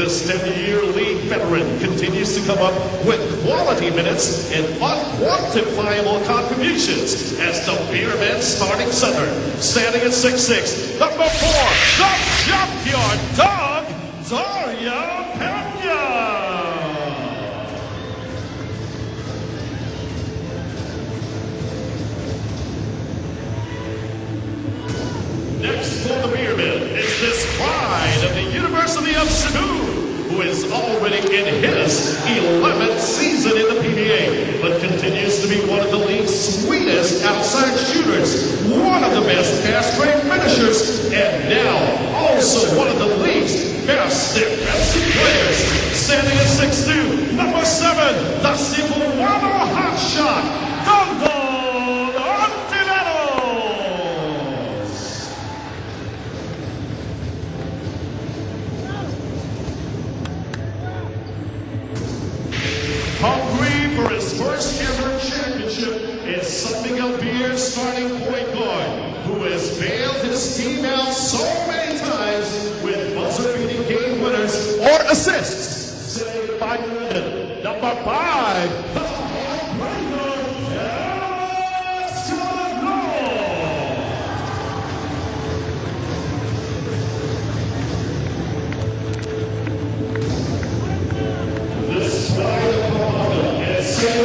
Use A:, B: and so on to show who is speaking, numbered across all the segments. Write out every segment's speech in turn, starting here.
A: This 10-year league veteran continues to come up with quality minutes and unquantifiable contributions as the Beermen starting center. Standing at 6'6", number 4, the champion, Doug Daria Pena. Next for the Beermen is this pride of the University of Cebu, who is already in his 11th season in the PBA, but continues to be one of the league's sweetest outside shooters, one of the best fast-break finishers, and now also one of the league's best defensive players. Standing at 6'2", number 7, the Cebuano hotshot, Donald Antiveros. Hungry for his first ever championship is San Miguel Beer's starting point guard, who has bailed his team out so many times with buzzer-beating game winners or assists. Saying by number 5, the Heartbreaker, This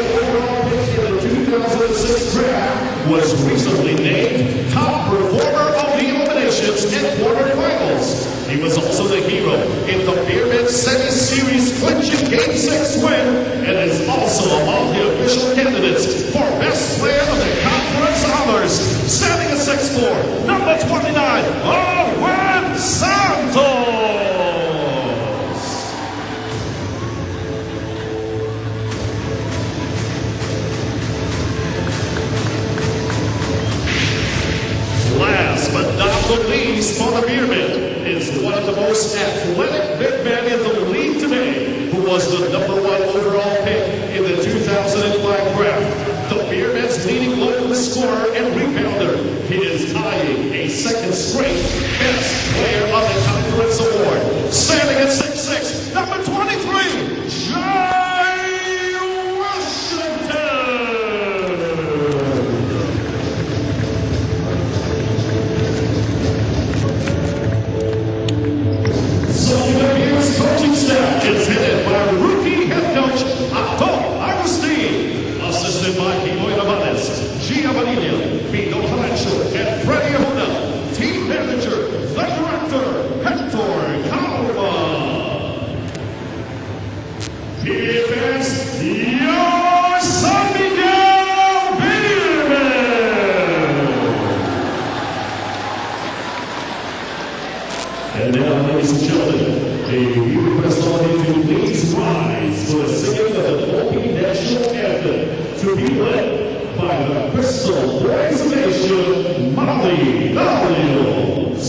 A: overall pick in the 2006 draft was recently named top performer of the eliminations and quarterfinals. He was also the hero in the Beermen semi-series clinching Game 6 win, and is also among the official candidates for best player of the conference honors. Standing at 6'4", number 29, Owen Santos. Last but not the least for the Beermen is one of the most athletic big men in the league today, who was the number 1 overall pick in the 2005 draft. The Beermen's leading local scorer and rebounder. He is eyeing a second straight Best Player of the Conference award. Standing at 6'6", number 23, Jay Washington. Coaching staff is headed by rookie head coach Otto Agustin, assisted by Kimoy Navales, Gia Vanilla, Pino Harancho, and Freddie Ahuda. Team manager, the director, Hector Calva. Defense, your San Miguel Beermen. And now, ladies and gentlemen, we request all of you to please rise for the singing of the Philippine National Anthem, to be led by the Crystal Boys Nation, Molly Dowles.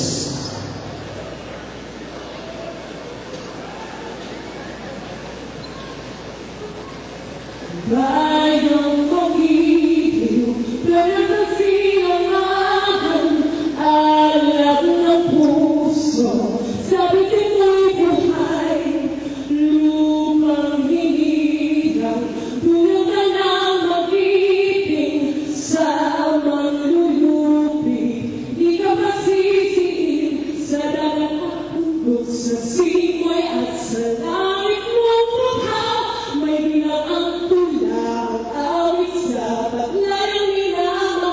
B: May bilang ang tulaw, awit sa paglayang minamahal.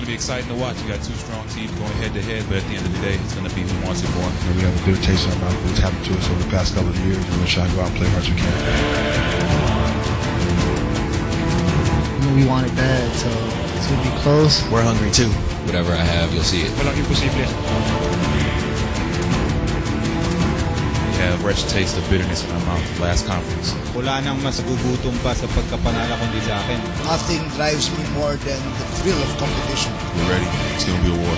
B: going to be exciting to watch. You got two strong teams going head-to-head, but at the end of the day, it's going to be who wants it more.
C: We have a bitter taste in our mouth what's happened to us over the past couple of years. We're going to try to go out and play hard as we can.
D: We want it bad, so it's going to be close.
E: We're hungry too. Whatever I have, you'll see it.
B: Walang imposible. We have fresh taste of bitterness in our mouth last conference.
F: Wala nang mas gugutom pa sa pagkapanala kundi sa akin.
G: Nothing drives me more than the thrill of competition.
B: We're ready. It's going to be a war.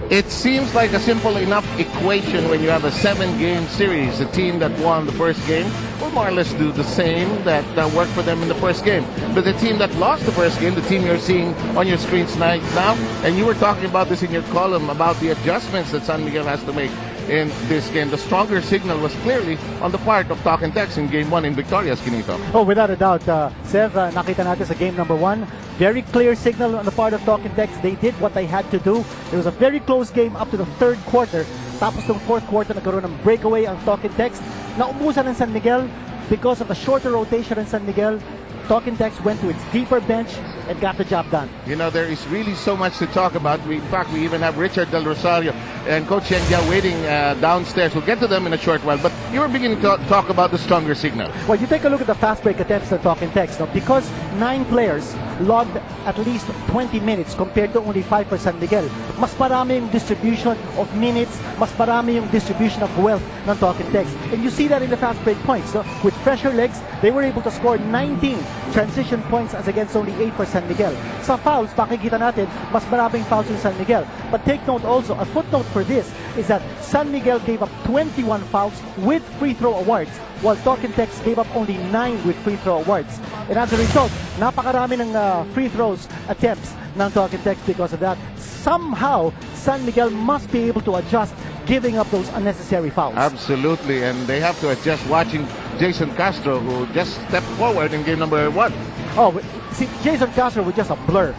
H: It seems like a simple enough equation when you have a 7-game series. The team that won the first game will more or less do the same that worked for them in the first game. But the team that lost the first game, the team you're seeing on your screens tonight now, and you were talking about this in your column about the adjustments that San Miguel has to make in this game. The stronger signal was clearly on the part of Talk and Text in Game 1 in Victoria's, Kinito.
I: Oh, without a doubt, Sev, nakita natin sa game number 1. Very clear signal on the part of Talk and Text. They did what they had to do. It was a very close game up to the third quarter. Tapos ng fourth quarter, nagkaroon ng breakaway ang Talk and Text. Naubusan ng San Miguel because of the shorter rotation in San Miguel. Talk and Text went to its deeper bench and got the job done.
H: You know, there is really so much to talk about. In fact, we even have Richard Del Rosario and Coach Yengia waiting downstairs. We'll get to them in a short while. But you were beginning to talk about the stronger signal.
I: Well, you take a look at the fast break attempts that Talk and Text. Now, because 9 players logged at least 20 minutes compared to only 5 for San Miguel, mas marami yung distribution of minutes, mas marami yung distribution of wealth ng Talk and Text. And you see that in the fast break points. No? With fresher legs, they were able to score 19 transition points as against only 8 for San Miguel. Sa fouls, makikita natin, mas maraming fouls in San Miguel. But take note also, a footnote for this is that San Miguel gave up 21 fouls with free throw awards, while Talk and Text gave up only 9 with free throw awards. And as a result, napakarami ng free throws attempts ng Talk and Text because of that. Somehow, San Miguel must be able to adjust giving up those unnecessary fouls.
H: Absolutely, and they have to adjust watching Jason Castro, who just stepped forward in game number 1.
I: Oh, see, Jason Castro was just a blur.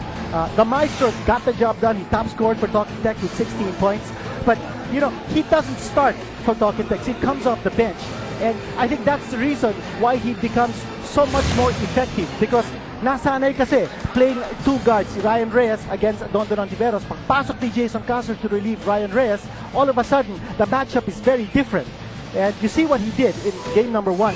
I: The Maestro got the job done. He top scored for Talk and Text with 16 points. But, you know, he doesn't start for Talk and Text. He comes off the bench. And I think that's the reason why he becomes so much more effective, because nasanay kasi playing 2 guards, Ryan Reyes against Don Ontiveros. Pagpasok ni Jason Castro to relieve Ryan Reyes, all of a sudden, the matchup is very different. And you see what he did in game number 1.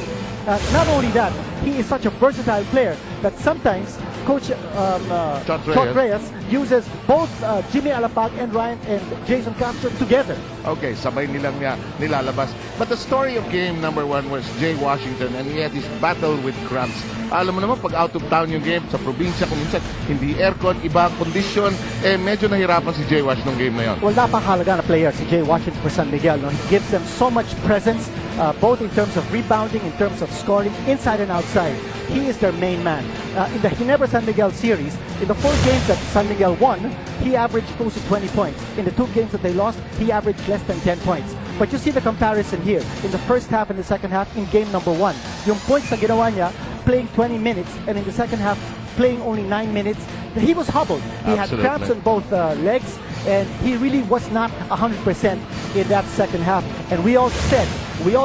I: Not only that, he is such a versatile player that sometimes Coach Chot Reyes uses both Jimmy Alapag and Jason Castro together.
H: Okay, sabay nilang nilalabas. But the story of game number 1 was Jay Washington, and he had this battle with cramps. Alam mo naman, pag out of town yung game, sa probinsya, kung minsan, hindi aircon, ibang kondisyon, medyo nahirapan si Jay Wash nung game na yun.
I: Well, napakahalaga na player si Jay Washington for San Miguel. No? He gives them so much presence, both in terms of rebounding, in terms of scoring, inside and outside. He is their main man. In the Ginebra San Miguel series, in the 4 games that San Miguel won, he averaged close to 20 points. In the 2 games that they lost, he averaged less than 10 points. But you see the comparison here. In the first half and the second half, in game number 1, yung points na ginawa niya, playing 20 minutes, and in the second half, playing only 9 minutes, he was hobbled. He had cramps on both legs, and he really was not 100% in that second half. And we all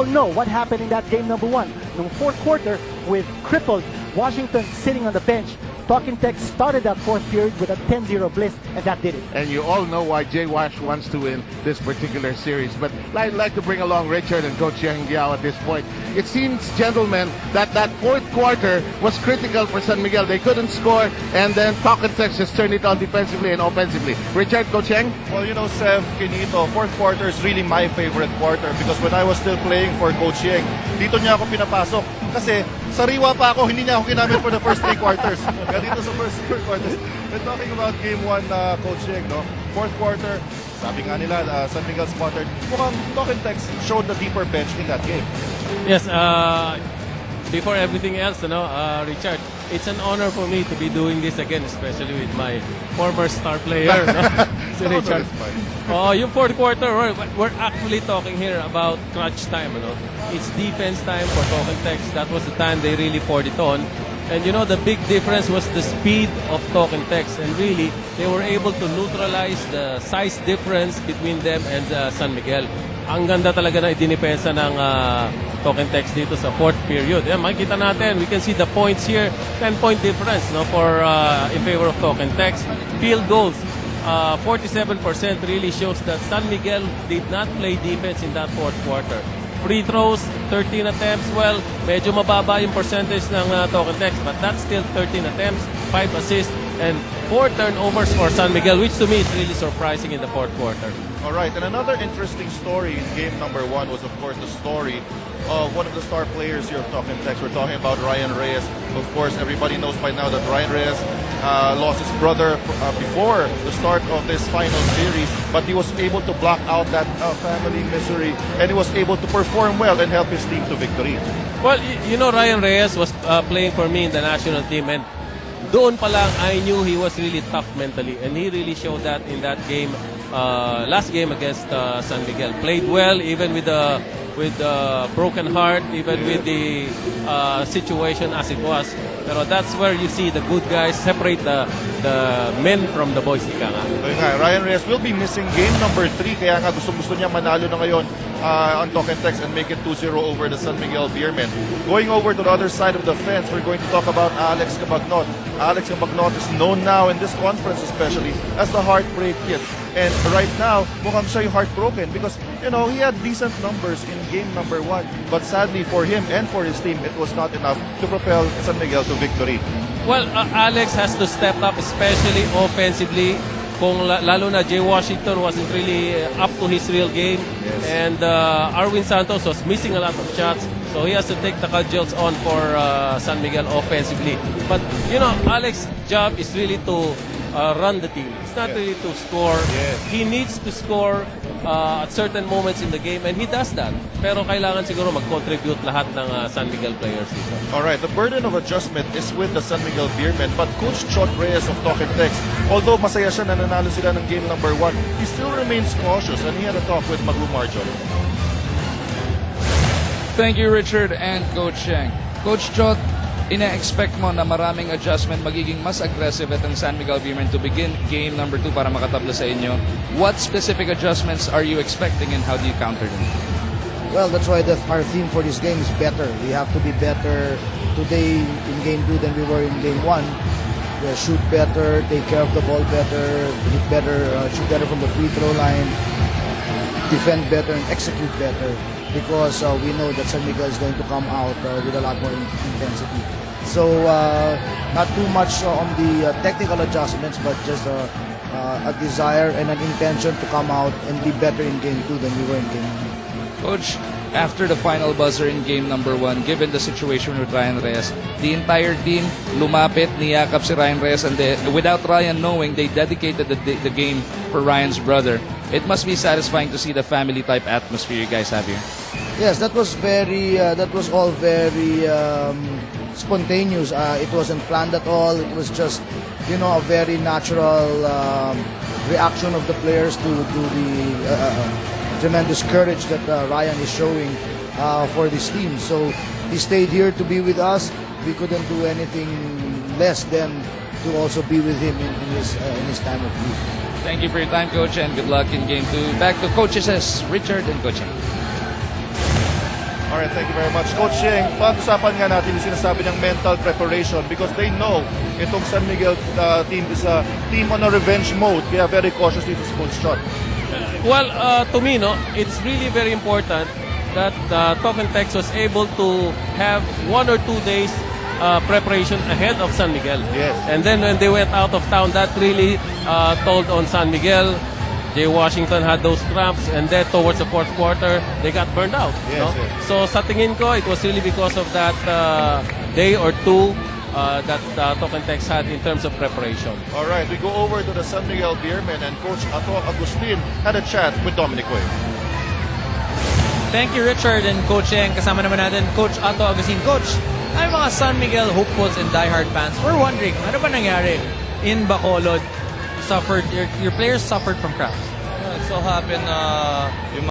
I: know what happened in that game number 1. In the fourth quarter, with crippled Washington sitting on the bench, Talk and Text started that fourth period with a 10-0 bliss, and that did it. And you all know why Jay Wash wants to win this particular series. But I'd like to bring along Richard and Coach Yang Giao at this point. It seems, gentlemen, that fourth quarter was critical for San Miguel. They couldn't score, and then Talk and Text just turned it on defensively and offensively. Richard, Coach Yang?
J: Well, you know, Sev, Kinito, fourth quarter is really my favorite quarter because when I was still playing for Coach Yang, dito niya ako pinapasok. Kasi sariwa pa ako, hindi niya ako ginamit for the first 3 quarters. Dito sa first 3 quarters. We're talking about game 1 Coach Yang, no? Fourth quarter, sabi nga nila, San Miguel spotted. Mukhang Talk and Text showed the deeper bench in that game.
K: Yes, before everything else, Richard, it's an honor for me to be doing this again, especially with my former star player, si Richard. Yung fourth quarter, we're actually talking here about clutch time. It's defense time for Talk and Text. That was the time they really poured it on. And the big difference was the speed of Talk and Text. And really, they were able to neutralize the size difference between them and San Miguel. ang ganda talaga na idinipensa ng Token Tex dito sa fourth period. Yan, makikita natin, we can see the points here, 10-point difference for in favor of Token Tex. Field goals, 47% really shows that San Miguel did not play defense in that fourth quarter. Free throws, 13 attempts. Well, medyo mababa yung percentage ng Token Tex, but that's still 13 attempts, 5 assists, and 4 turnovers for San Miguel, which to me is really surprising in the fourth quarter.
J: All right, and another interesting story in game number 1 was, of course, the story of one of the star players here of Token Tex. We're talking about Ryan Reyes. Of course, everybody knows by now that Ryan Reyes lost his brother before the start of this final series, but he was able to block out that family misery, and he was able to perform well and help his team to victory.
K: Well, you know, Ryan Reyes was playing for me in the national team, and doon pa lang I knew he was really tough mentally, and he really showed that in that game, last game against San Miguel. Played well even with the broken heart, even with the situation as it was. Pero that's where you see the good guys separate the men from the boys. Ika nga.
J: Ryan Reyes will be missing game number 3, kaya nga gusto niya manalo na ngayon on Token Tex and make it 2-0 over the San Miguel Beermen. Going over to the other side of the fence, we're going to talk about Alex Cabagnot. Alex Cabagnot is known now in this conference especially as the heartbreak kid. And right now, mukhang siya yung heartbroken because, you know, he had decent numbers in game number 1. But sadly for him and for his team, it was not enough to propel San Miguel to victory.
K: Well, Alex has to step up, especially offensively. Kung lalo na Jay Washington wasn't really up to his real game. Yes. And Arwin Santos was missing a lot of shots. So he has to take the cudgels on for San Miguel offensively. But, you know, Alex's job is really to run the team. It's not really to score. Yes. He needs to score at certain moments in the game, and he does that. Pero kailangan siguro mag-contribute lahat ng San Miguel players dito.
J: Alright, the burden of adjustment is with the San Miguel Beermen, but Coach Chot Reyes of Token Tex, although masaya siya na nanalo sila ng game number 1, he still remains cautious, and he had a talk with Maglu Marjon.
L: Thank you, Richard and Coach Cheng. Coach Chot, ina-expect mo na maraming adjustment, magiging mas aggressive at ang San Miguel Beermen to begin game number 2 para makatabla sa inyo. What specific adjustments are you expecting and how do you counter them?
G: Well, that's why our theme for this game is better. We have to be better today in game 2 than we were in game 1. Shoot better, take care of the ball better, hit better, shoot better from the free throw line, defend better and execute better. Because we know that San Miguel is going to come out with a lot more intensity. So, not too much on the technical adjustments, but just a desire and an intention to come out and be better in game 2 than we were in game 1.
L: Coach, after the final buzzer in game number 1, given the situation with Ryan Reyes, the entire team lumapit, niyakap si Ryan Reyes, and without Ryan knowing, they dedicated the game for Ryan's brother. It must be satisfying to see the family type atmosphere you guys have here.
G: Yes, that was all very spontaneous. It wasn't planned at all. It was just, you know, a very natural reaction of the players to the tremendous courage that Ryan is showing for this team. So he stayed here to be with us. We couldn't do anything less than to also be with him in his time of need.
L: Thank you for your time, Coach, and good luck in Game 2. Back to Coaches Richard and Coach Cheng.
J: Alright, thank you very much. Coach Cheng, pag-usapan nga natin yung sinasabi ng mental preparation because they know itong San Miguel team is a team on a revenge mode, kaya very cautious dito sa Coach Chot.
K: Well, to me, no, it's really very important that Token Tex was able to have 1 or 2 days preparation ahead of San Miguel.
J: Yes.
K: And then when they went out of town, that really told on San Miguel. Jay Washington had those cramps, and then towards the fourth quarter, they got burned out.
J: Yes,
K: no?
J: yes.
K: So sa tingin ko, it was really because of that day or 2 that Token Tex had in terms of preparation.
J: All right, we go over to the San Miguel Beermen, and Coach Ato Agustin had a chat with Dominic Way.
M: Thank you, Richard and Coach Cheng. Kasama naman natin Coach Ato Agustin. Coach, ay mga San Miguel hopefuls and diehard fans, we're wondering, ano ba nangyari in Bacolod? Your players suffered from cramps.
N: It so happened